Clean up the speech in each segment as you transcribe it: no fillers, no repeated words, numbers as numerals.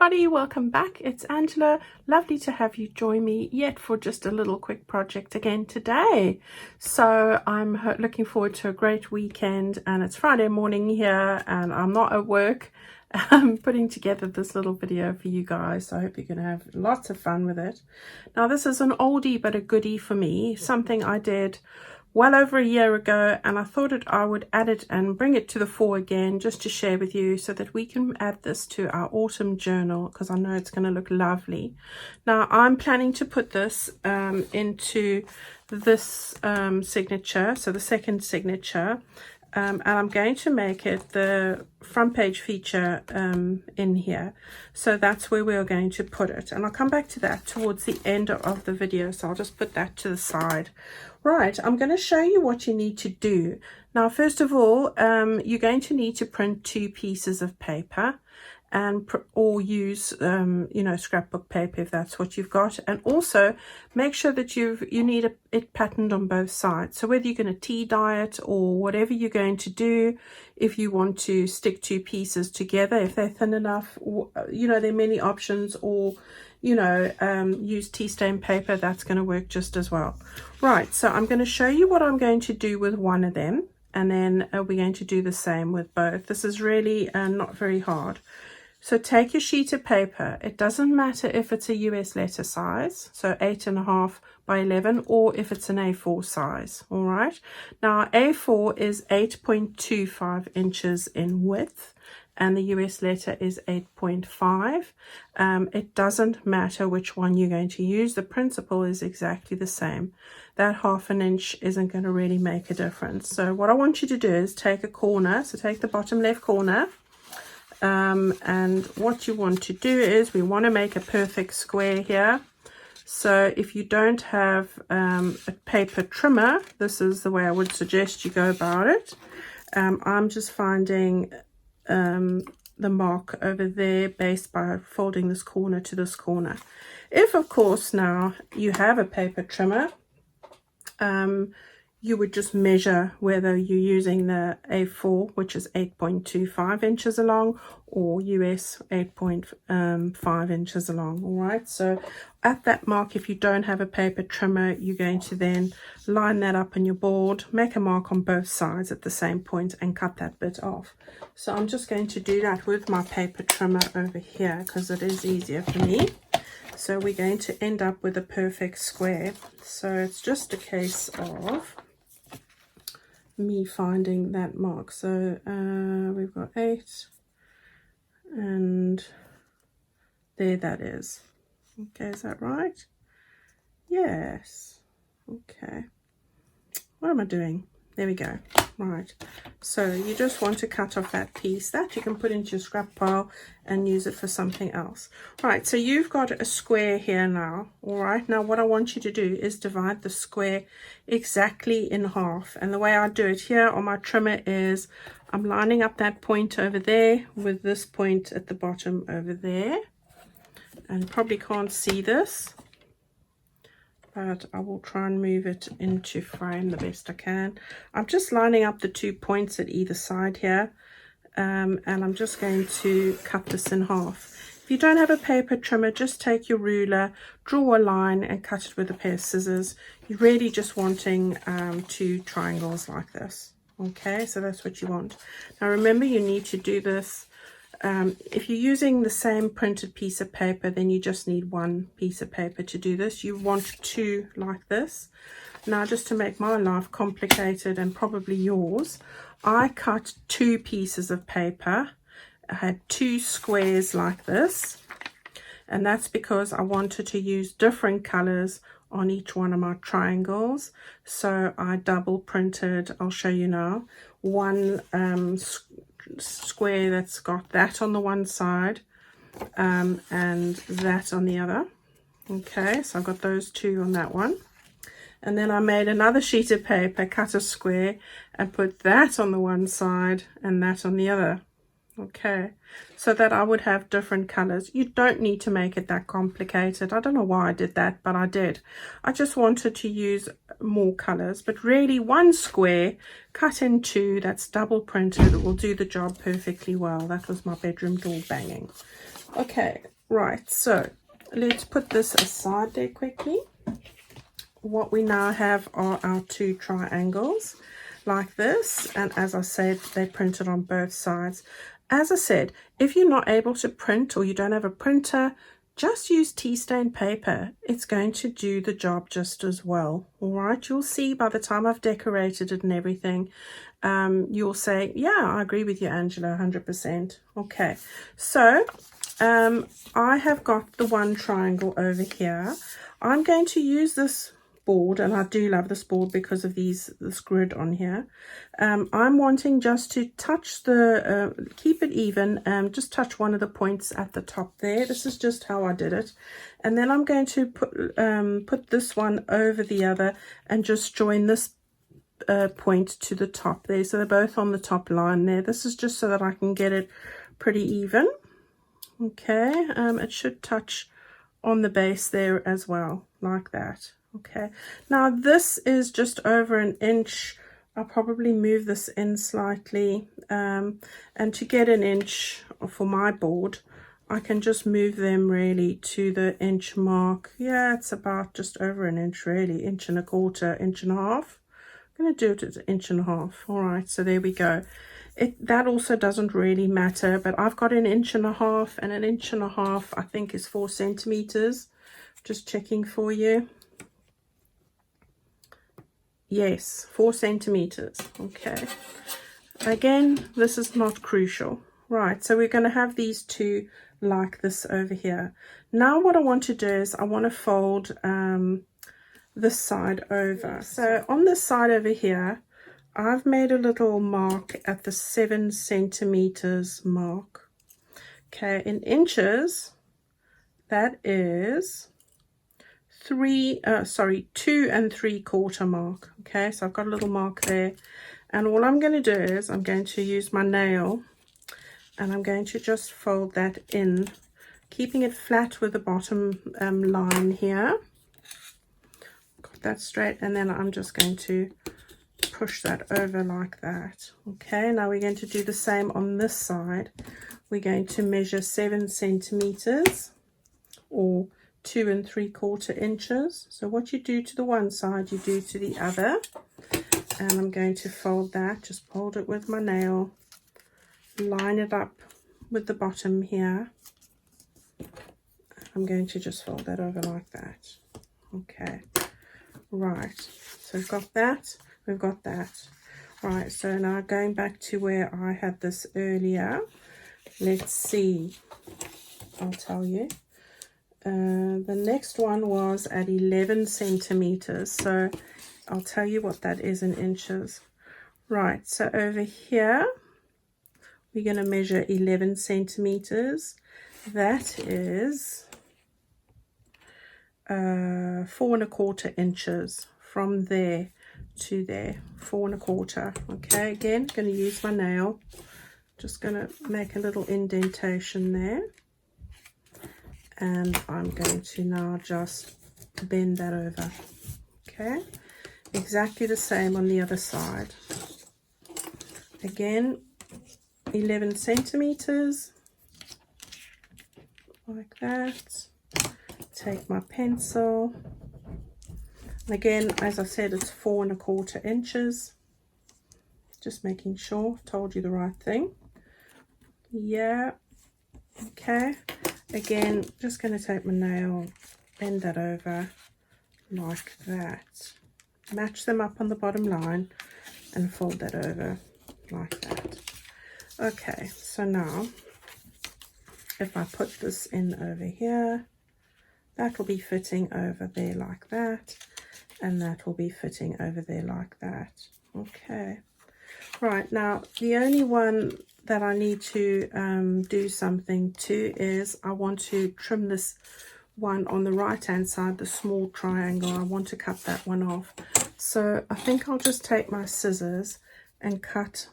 everybody, welcome back. It's Angela. Lovely to have you join me yet for just a little quick project again today. So I'm looking forward to a great weekend, and it's Friday morning here and I'm not at work. I'm putting together this little video for you guys, so I hope you're going to have lots of fun with it. Now this is an oldie but a goodie for me, something I did well over a year ago, and I thought I would add it and bring it to the fore again just to share with you so that we can add this to our autumn journal, because I know it's going to look lovely. Now I'm planning to put this into this signature, so the second signature, and I'm going to make it the front page feature in here. So that's where we're going to put it, and I'll come back to that towards the end of the video, so I'll just put that to the side. Right, I'm going to show you what you need to do. Now, first of all, you're going to need to print 2 pieces of paper, and or use scrapbook paper if that's what you've got, and also make sure that you need it patterned on both sides. So whether you're going to tea dye it or whatever you're going to do, if you want to stick 2 pieces together, if they're thin enough, or, there are many options, or use tea stain paper, that's going to work just as well. Right, so I'm going to show you what I'm going to do with one of them, and then we're going to do the same with both. This is really not very hard. So take your sheet of paper. It doesn't matter if it's a US letter size, so 8.5 by 11, or if it's an A4 size. All right. Now A4 is 8.25 inches in width, and the US letter is 8.5. It doesn't matter which one you're going to use. The principle is exactly the same. That ½ an inch isn't going to really make a difference. So what I want you to do is take a corner. So take the bottom left corner. And what you want to do is we want to make a perfect square here. So if you don't have a paper trimmer, this is the way I would suggest you go about it. I'm just finding the mark over there based by folding this corner to this corner. If of course now you have a paper trimmer, you would just measure whether you're using the A4, which is 8.25 inches along, or US 8.5 inches along. All right, so at that mark, if you don't have a paper trimmer, you're going to then line that up on your board, make a mark on both sides at the same point, and cut that bit off. So I'm just going to do that with my paper trimmer over here because it is easier for me. So we're going to end up with a perfect square. So it's just a case of me finding that mark. So we've got 8, and there that is. Okay, is that right? Yes. Okay, what am I doing? There we go. Right, so you just want to cut off that piece that you can put into your scrap pile and use it for something else. Right, so you've got a square here now. All right, now what I want you to do is divide the square exactly in half, and the way I do it here on my trimmer is I'm lining up that point over there with this point at the bottom over there, and you probably can't see this, but I will try and move it into frame the best I can. I'm just lining up the 2 points at either side here, and I'm just going to cut this in half. If you don't have a paper trimmer, just take your ruler, draw a line, and cut it with a pair of scissors. You're really just wanting 2 triangles like this. Okay, so that's what you want. Now remember, you need to do this. If you're using the same printed piece of paper, then you just need 1 piece of paper to do this. You want 2 like this. Now, just to make my life complicated and probably yours, I cut 2 pieces of paper. I had 2 squares like this, and that's because I wanted to use different colors on each one of my triangles. So I double printed, I'll show you now, one square that's got that on the one side and that on the other. Okay, so I've got those 2 on that one, and then I made another sheet of paper, cut a square, and put that on the one side and that on the other. Okay, so that I would have different colors. You don't need to make it that complicated. I don't know why I did that, but I did. I just wanted to use more colors, but really 1 square cut in 2 that's double printed will do the job perfectly well. That was my bedroom door banging. Okay, Right, so let's put this aside there quickly. What we now have are our two triangles like this, and as I said, they printed on both sides. As I said, if you're not able to print or you don't have a printer, just use tea stain paper. It's going to do the job just as well. All right, you'll see by the time I've decorated it and everything, you'll say, yeah, I agree with you, Angela, 100%. Okay, so I have got the one triangle over here. I'm going to use this board, and I do love this board because of this grid on here. I'm wanting just to touch the keep it even, just touch one of the points at the top there. This is just how I did it, and then I'm going to put this one over the other and just join this point to the top there, so they're both on the top line there. This is just so that I can get it pretty even. Okay, it should touch on the base there as well, like that. Okay, now this is just over an inch. I'll probably move this in slightly, and to get an inch for my board, I can just move them really to the inch mark. Yeah, it's about just over an inch really, inch and a quarter, inch and a half. I'm going to do it at an inch and a half. All right, so there we go. That also doesn't really matter, but I've got an inch and a half, and an inch and a half I think is 4 centimeters. Just checking for you. Yes, 4 centimeters. Okay, again, this is not crucial. Right, so we're going to have these two like this over here. Now what I want to do is I want to fold this side over. So on this side over here, I've made a little mark at the 7 centimeters mark. Okay, in inches, that is 2 3/4 mark. Okay, so I've got a little mark there, and all I'm going to do is I'm going to use my nail, and I'm going to just fold that in, keeping it flat with the bottom line here. Got that straight, and then I'm just going to push that over like that. Okay, now we're going to do the same on this side. We're going to measure 7 centimeters or 2 3/4 inches. So what you do to the one side, you do to the other. And I'm going to fold that, just fold it with my nail, line it up with the bottom here. I'm going to just fold that over like that. Okay, right, so we've got that, we've got that. Right, so now going back to where I had this earlier, let's see, I'll tell you. The next one was at 11 centimeters, so I'll tell you what that is in inches. Right, so over here we're going to measure 11 centimeters. That is 4 1/4 inches from there to there, 4 1/4. Okay, again, going to use my nail, just going to make a little indentation there. And I'm going to now just bend that over. Okay, exactly the same on the other side. Again, 11 centimeters, like that. Take my pencil. Again, as I said, it's 4 1/4 inches. Just making sure I've told you the right thing. Yeah, okay. Again, just going to take my nail, bend that over like that. Match them up on the bottom line and fold that over like that. Okay, so now if I put this in over here, that will be fitting over there like that, and that will be fitting over there like that. Okay, right, now the only one that I need to do something to is I want to trim this one on the right hand side, the small triangle. I want to cut that one off, so I think I'll just take my scissors and cut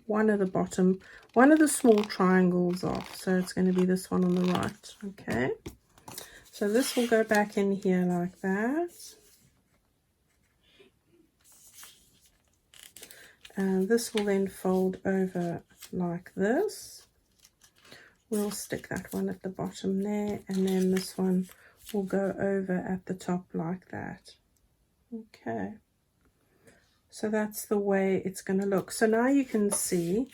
one of the small triangles off. So it's going to be this one on the right. Okay, so this will go back in here like that, and this will then fold over like this. we'll stick that one at the bottom there, and then this one will go over at the top like that. Okay, so that's the way it's going to look. So now you can see,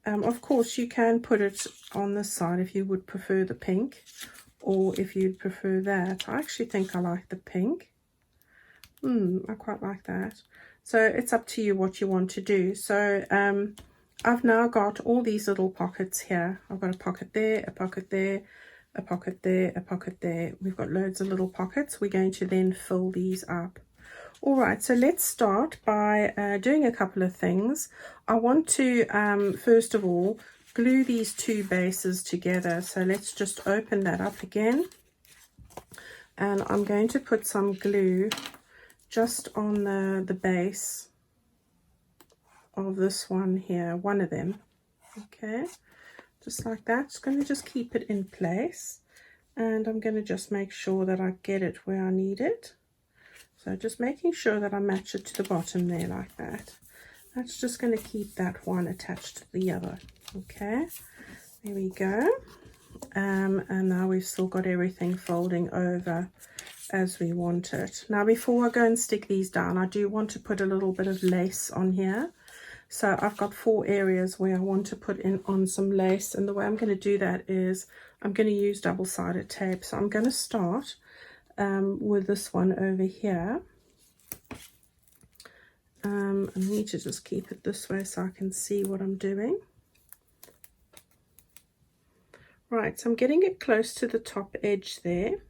of course you can put it on the side if you would prefer the pink, or if you'd prefer that. I actually think I like the pink. I quite like that. So it's up to you what you want to do. So I've now got all these little pockets here. I've got a pocket there, a pocket there, a pocket there, a pocket there. We've got loads of little pockets. We're going to then fill these up. All right, so let's start by doing a couple of things. I want to first of all glue these two bases together. So let's just open that up again, and I'm going to put some glue just on the base of this one here, one of them. Okay, just like that. Just going to just keep it in place, and I'm going to just make sure that I get it where I need it. So just making sure that I match it to the bottom there like that. That's just going to keep that one attached to the other. Okay, there we go. And now we've still got everything folding over as we want it. Now before I go and stick these down, I do want to put a little bit of lace on here. So I've got 4 areas where I want to put on some lace, and the way I'm going to do that is I'm going to use double-sided tape. So I'm going to start with this one over here. I need to just keep it this way so I can see what I'm doing. Right, so I'm getting it close to the top edge there,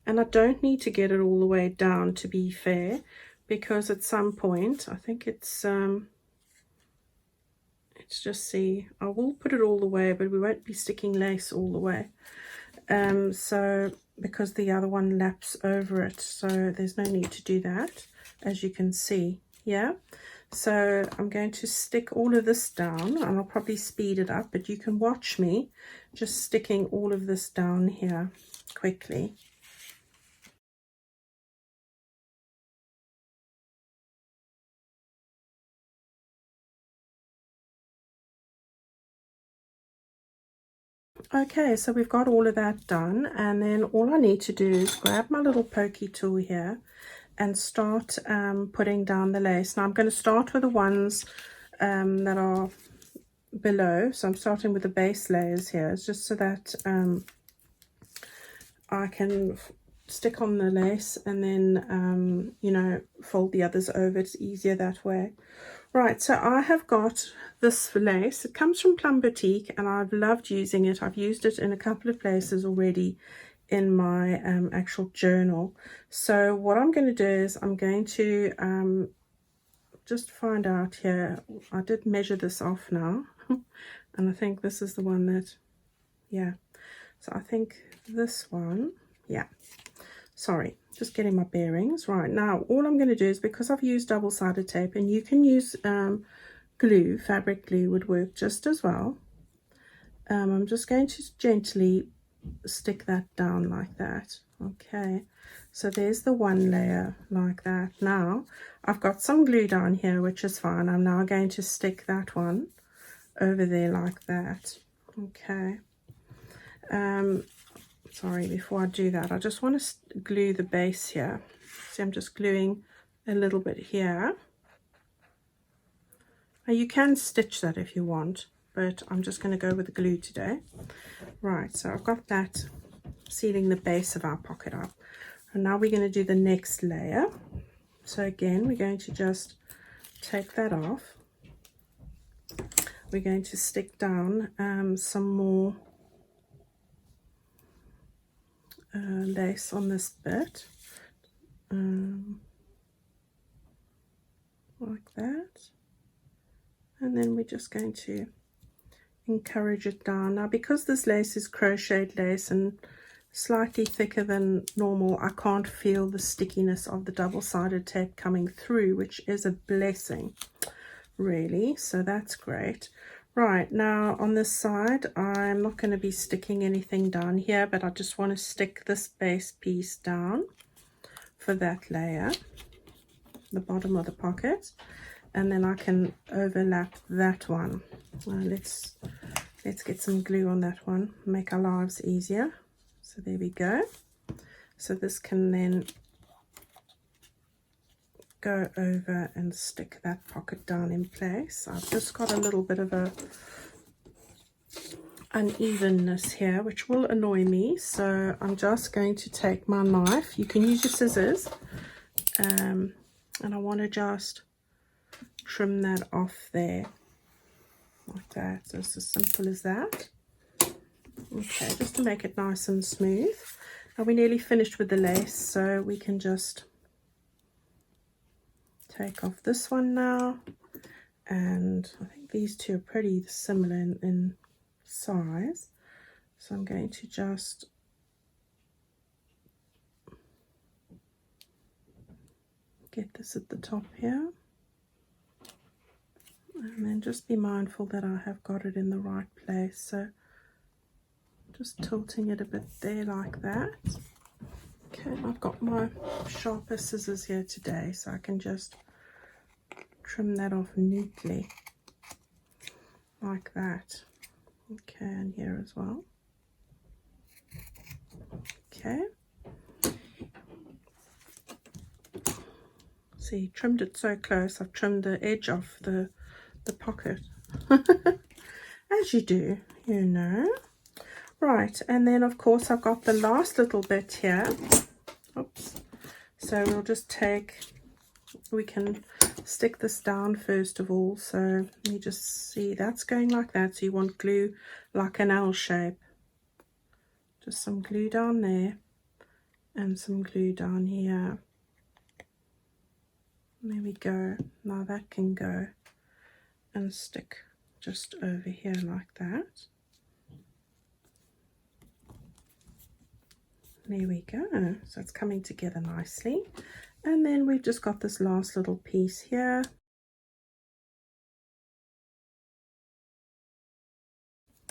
and I don't need to get it all the way down, to be fair, because at some point I think it's let's just see, I will put it all the way, but we won't be sticking lace all the way, so because the other one laps over it, so there's no need to do that, as you can see. Yeah, so I'm going to stick all of this down, and I'll probably speed it up, but you can watch me just sticking all of this down here quickly. Okay, so we've got all of that done, and then all I need to do is grab my little pokey tool here and start putting down the lace. Now I'm going to start with the ones that are below, so I'm starting with the base layers here, just so that I can stick on the lace and then you know, fold the others over. It's easier that way. Right, so I have got this lace. It comes from Plum Boutique, and I've loved using it. I've used it in a couple of places already in my actual journal. So what I'm going to do is I'm going to just find out here. I did measure this off now, and I think this is the one that, yeah, so I think this one, yeah, sorry, just getting my bearings. Right, now all I'm going to do is, because I've used double-sided tape, and you can use glue, fabric glue would work just as well, I'm just going to gently stick that down like that. Okay, so there's the one layer like that. Now I've got some glue down here, which is fine. I'm now going to stick that one over there like that. Okay, sorry, before I do that, I just want to glue the base here. See, I'm just gluing a little bit here. Now you can stitch that if you want, but I'm just going to go with the glue today. Right, so I've got that sealing the base of our pocket up, and now we're going to do the next layer. So again, we're going to just take that off. We're going to stick down some more lace on this bit, like that, and then we're just going to encourage it down. Now because this lace is crocheted lace and slightly thicker than normal, I can't feel the stickiness of the double-sided tape coming through, which is a blessing really, so that's great. Right, now on this side I'm not going to be sticking anything down here, but I just want to stick this base piece down for that layer, the bottom of the pocket, and then I can overlap that one. Let's let's get some glue on that one, make our lives easier. So there we go. So this can then go over and stick that pocket down in place. I've just got a little bit of a unevenness here, which will annoy me, so I'm just going to take my knife. You can use your scissors, and I want to just trim that off there like that. So it's as simple as that. Okay, just to make it nice and smooth. Now we're nearly finished with the lace, so we can just take off this one now, and I think these two are pretty similar in size, so I'm going to just get this at the top here, and then just be mindful that I have got it in the right place, so just tilting it a bit there like that. Okay, I've got my sharper scissors here today, so I can just trim that off neatly like that. Okay, and here as well. Okay. See, trimmed it so close. I've trimmed the edge off the pocket. As you do, you know. Right, and then of course I've got the last little bit here. Oops. So we'll just take, we can stick this down first of all. So you just see that's going like that. So you want glue like an L shape. Just some glue down there and some glue down here. There we go. Now that can go and stick just over here like that. There we go. So it's coming together nicely. And then we've just got this last little piece here.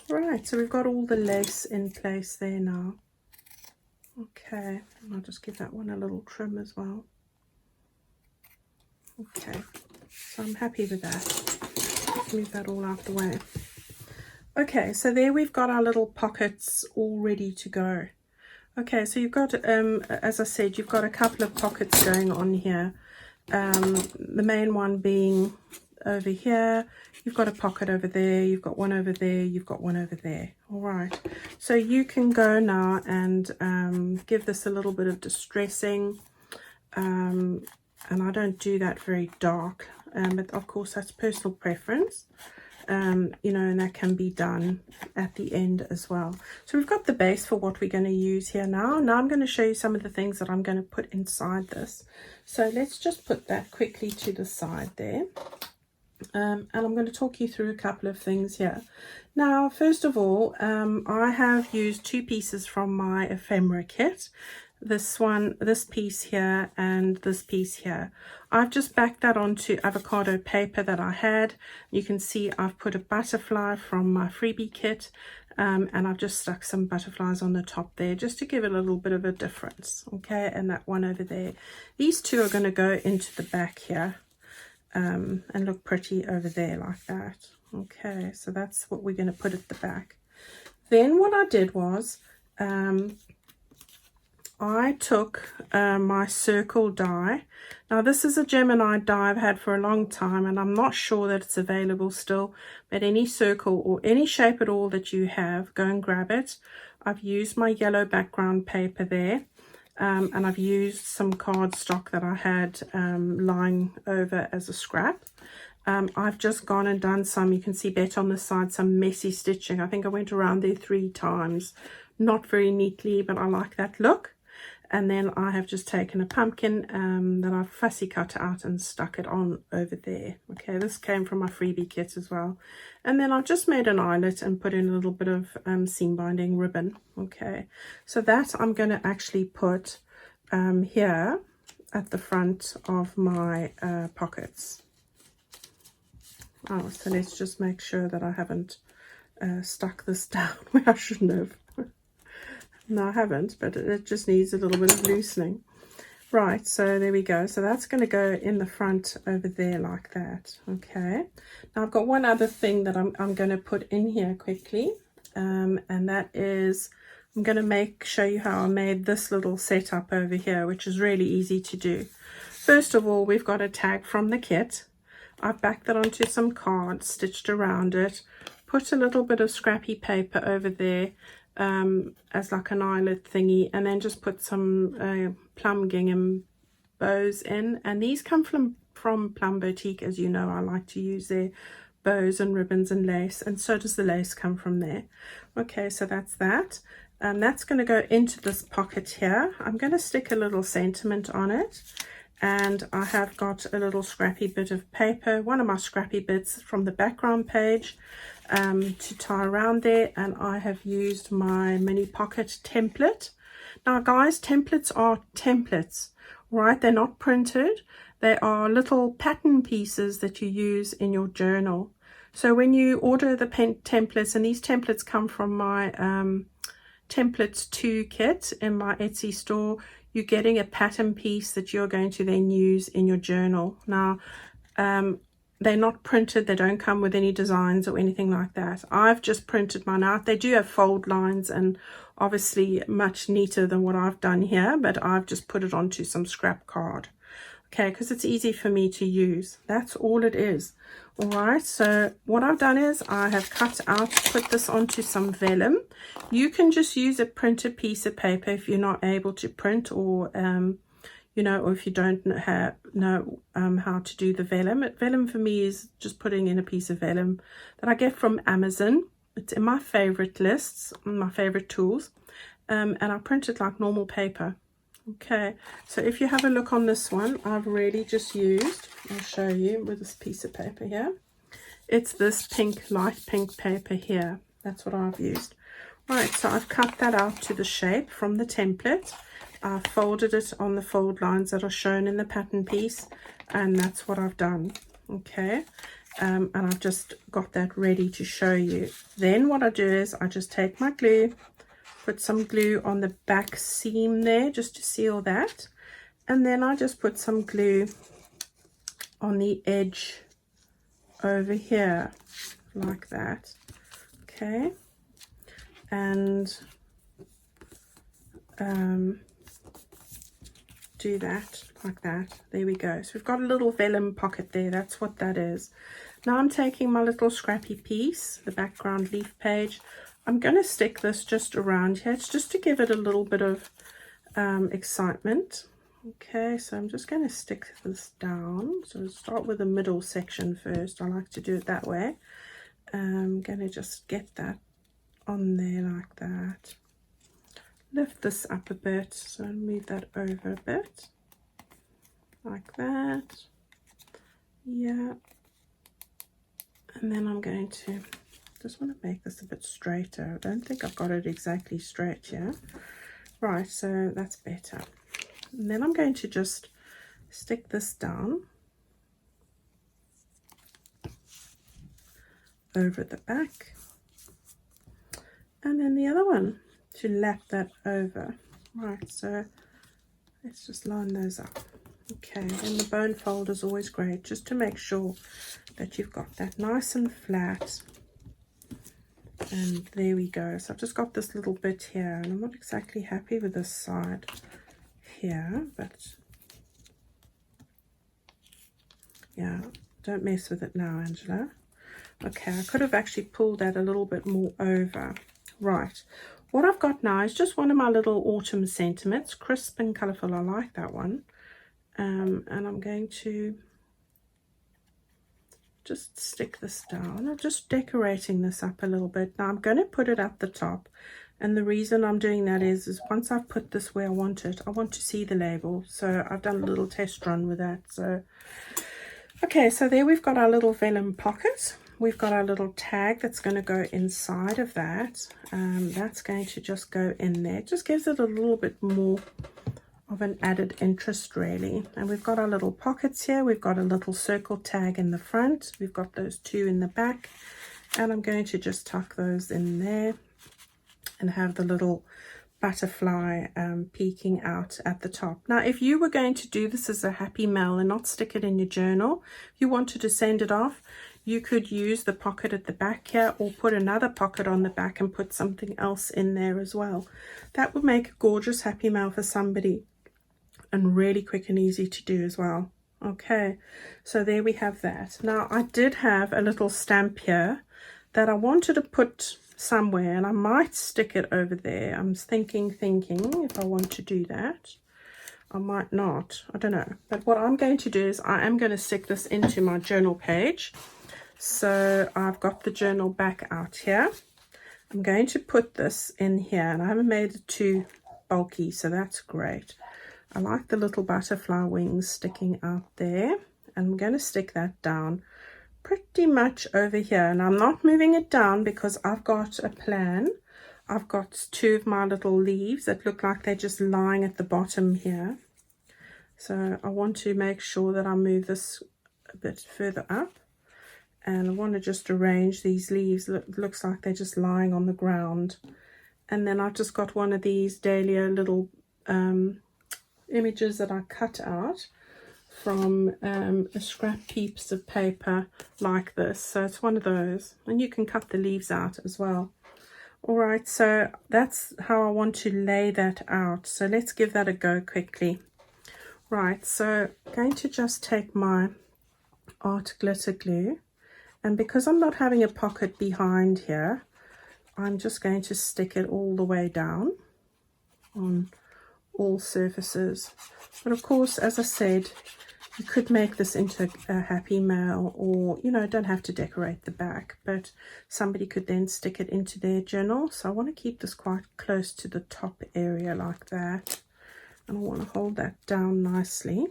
Right, so we've got all the lace in place there now. Okay, and I'll just give that one a little trim as well. Okay, so I'm happy with that. Let's move that all out the way. Okay, so there we've got our little pockets all ready to go. Okay, so you've got, as I said, you've got a couple of pockets going on here. The main one being over here. You've got a pocket over there. You've got one over there. You've got one over there. All right. So you can go now and give this a little bit of distressing. And I don't do that very dark. But of course, that's personal preference. You know, and that can be done at the end as well. So we've got the base for what we're going to use here now. Now I'm going to show you some of the things that I'm going to put inside this. So let's just put that quickly to the side there. And I'm going to talk you through a couple of things here. Now, first of all, I have used two pieces from my ephemera kit. This one, this piece here, and this piece here. I've just backed that onto avocado paper that I had. You can see I've put a butterfly from my freebie kit, and I've just stuck some butterflies on the top there just to give it a little bit of a difference. Okay, and that one over there. These two are going to go into the back here and look pretty over there like that. Okay, so that's what we're going to put at the back. Then what I did was I took my circle die. Now this is a Gemini die I've had for a long time, and I'm not sure that it's available still, but any circle or any shape at all that you have, go and grab it. I've used my yellow background paper there, and I've used some cardstock that I had lying over as a scrap. I've just gone and done some, you can see better on the side, some messy stitching. I think I went around there 3 times. Not very neatly, but I like that look. And then I have just taken a pumpkin that I've fussy cut out and stuck it on over there. Okay, this came from my freebie kit as well. And then I've just made an eyelet and put in a little bit of seam binding ribbon. Okay, so that I'm going to actually put here at the front of my pockets. Oh, so let's just make sure that I haven't stuck this down where I shouldn't have. No, I haven't, but it just needs a little bit of loosening. Right, so there we go. So that's going to go in the front over there like that. Okay. Now I've got one other thing that I'm going to put in here quickly. And that is, I'm going to show you how I made this little setup over here, which is really easy to do. First of all, we've got a tag from the kit. I've backed that onto some card, stitched around it, put a little bit of scrappy paper over there as like an eyelet thingy, and then just put some plum gingham bows in. And these come from Plum Boutique, as you know. I like to use their bows and ribbons and lace, and so does the lace come from there. Okay, so that's that. That's going to go into this pocket here. I'm going to stick a little sentiment on it. And I have got a little scrappy bit of paper, one of my scrappy bits from the background page, to tie around there. And I have used my mini pocket template. Now guys, templates are templates, right? They're not printed. They are little pattern pieces that you use in your journal. So when you order the templates, and these templates come from my Templates 2 kit in my Etsy store, you're getting a pattern piece that you're going to then use in your journal. Now, they're not printed. They don't come with any designs or anything like that. I've just printed mine out. They do have fold lines and obviously much neater than what I've done here, but I've just put it onto some scrap card. Okay, because it's easy for me to use. That's all it is. All right, so what I've done is I have put this onto some vellum. You can just use a printed piece of paper if you're not able to print, or you know, or if you don't know how to do the vellum. Vellum for me is just putting in a piece of vellum that I get from Amazon. It's in my favorite lists, my favorite tools, and I print it like normal paper. Okay, so if you have a look on this one, I've really just used, I'll show you with this piece of paper here. It's this pink, light pink paper here. That's what I've used. Right, so I've cut that out to the shape from the template. I've folded it on the fold lines that are shown in the pattern piece, and that's what I've done. Okay, and I've just got that ready to show you. Then what I do is I just take my glue, put some glue on the back seam there just to seal that, and then I just put some glue on the edge over here like that. Okay, and do that like that. There we go. So we've got a little vellum pocket there. That's what that is. Now I'm taking my little scrappy piece, the background leaf page. I'm going to stick this just around here. It's just to give it a little bit of excitement. Okay, so I'm just going to stick this down. So start with the middle section first. I like to do it that way. I'm going to just get that on there like that. Lift this up a bit, so move that over a bit. Like that. Yeah. And then I'm going to just want to make this a bit straighter. I don't think I've got it exactly straight here. Right, so that's better. And then I'm going to just stick this down over the back, and then the other one to lap that over. Right, so let's just line those up. Okay, and the bone fold is always great, just to make sure that you've got that nice and flat. And there we go. So I've just got this little bit here, and I'm not exactly happy with this side here, but yeah, don't mess with it now, Angela. Okay, I could have actually pulled that a little bit more over. Right, what I've got now is just one of my little autumn sentiments, crisp and colourful. I like that one. And I'm going to just stick this down. I'm just decorating this up a little bit. Now I'm going to put it at the top, and the reason I'm doing that is once I've put this where I want it, I want to see the label. So I've done a little test run with that. So okay, so there we've got our little vellum pocket. We've got our little tag that's going to go inside of that. That's going to just go in there. It just gives it a little bit more of an added interest, really. And we've got our little pockets here. We've got a little circle tag in the front. We've got those two in the back, and I'm going to just tuck those in there and have the little butterfly peeking out at the top. Now, if you were going to do this as a happy mail and not stick it in your journal, if you wanted to send it off, you could use the pocket at the back here, or put another pocket on the back and put something else in there as well. That would make a gorgeous happy mail for somebody, and really quick and easy to do as well. Okay, so there we have that. Now, I did have a little stamp here that I wanted to put somewhere, and I might stick it over there. I'm thinking if I want to do that. I might not, I don't know. But what I'm going to do is I am going to stick this into my journal page. So I've got the journal back out here. I'm going to put this in here, and I haven't made it too bulky, so that's great. I like the little butterfly wings sticking out there, and I'm going to stick that down pretty much over here. And I'm not moving it down because I've got a plan. I've got two of my little leaves that look like they're just lying at the bottom here. So I want to make sure that I move this a bit further up. And I want to just arrange these leaves. It looks like they're just lying on the ground. And then I've just got one of these dahlia little images that I cut out from a scrap piece of paper like this. So it's one of those, and you can cut the leaves out as well. All right, so that's how I want to lay that out. So let's give that a go quickly. Right, so I'm going to just take my art glitter glue, and because I'm not having a pocket behind here, I'm just going to stick it all the way down on all surfaces. But of course, as I said, you could make this into a happy mail, or don't have to decorate the back, but somebody could then stick it into their journal. So I want to keep this quite close to the top area like that, and I want to hold that down nicely.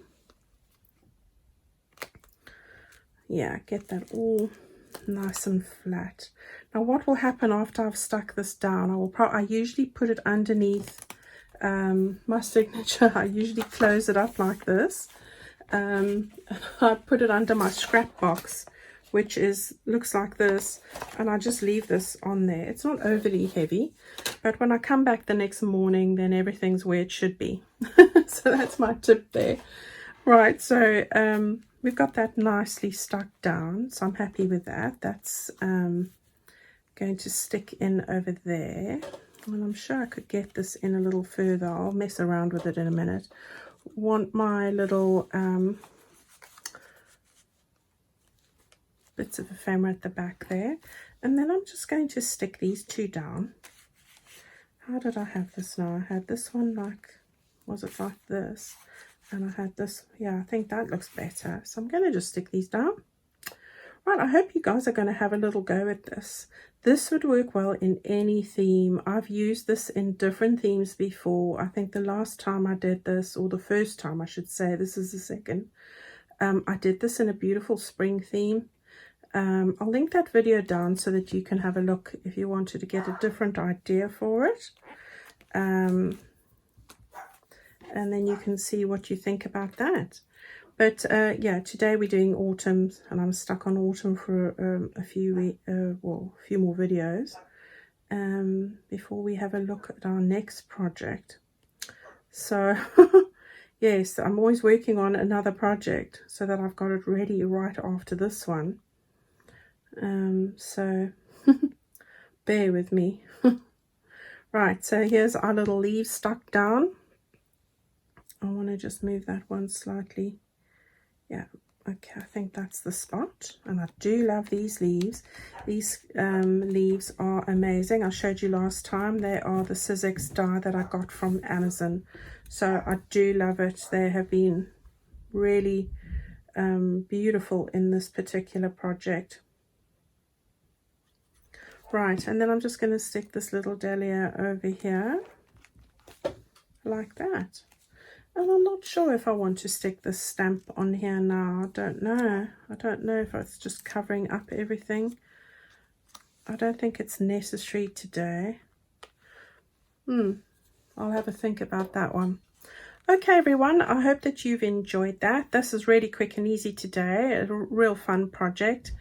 Yeah, get that all nice and flat. Now what will happen after I've stuck this down, I usually put it underneath my signature. I usually close it up like this. I put it under my scrap box, which looks like this, and I just leave this on there. It's not overly heavy, but when I come back the next morning, then everything's where it should be. So that's my tip there. Right, so we've got that nicely stuck down, so I'm happy with that. That's going to stick in over there. And I'm sure I could get this in a little further. I'll mess around with it in a minute. Want my little bits of ephemera at the back there. And then I'm just going to stick these two down. How did I have this now? I had this one was it like this? And I had this, yeah, I think that looks better. So I'm going to just stick these down. Right, I hope you guys are going to have a little go at this. This would work well in any theme. I've used this in different themes before. I think the last time I did this, or the first time I should say, this is the second, I did this in a beautiful spring theme. I'll link that video down so that you can have a look if you wanted to get a different idea for it. And then you can see what you think about that. But yeah, today we're doing autumn, and I'm stuck on autumn for a few more videos before we have a look at our next project. So yes, I'm always working on another project so that I've got it ready right after this one. So bear with me. Right, so here's our little leaves stuck down. I want to just move that one slightly. Yeah, okay, I think that's the spot. And I do love these leaves. These leaves are amazing. I showed you last time. They are the Sizzix die that I got from Amazon. So I do love it. They have been really beautiful in this particular project. Right, and then I'm just going to stick this little dahlia over here like that. And I'm not sure if I want to stick this stamp on here now. I don't know. I don't know if it's just covering up everything. I don't think it's necessary today. I'll have a think about that one. Okay, everyone. I hope that you've enjoyed that. This is really quick and easy today. A real fun project.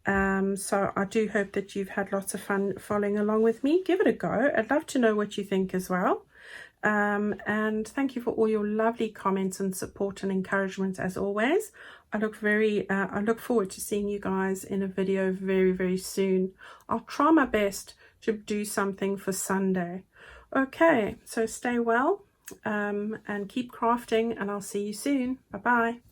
So I do hope that you've had lots of fun following along with me. Give it a go. I'd love to know what you think as well. And thank you for all your lovely comments and support and encouragement as always. I look forward to seeing you guys in a video very, very soon. I'll try my best to do something for Sunday. Okay, so stay well and keep crafting, and I'll see you soon. Bye bye.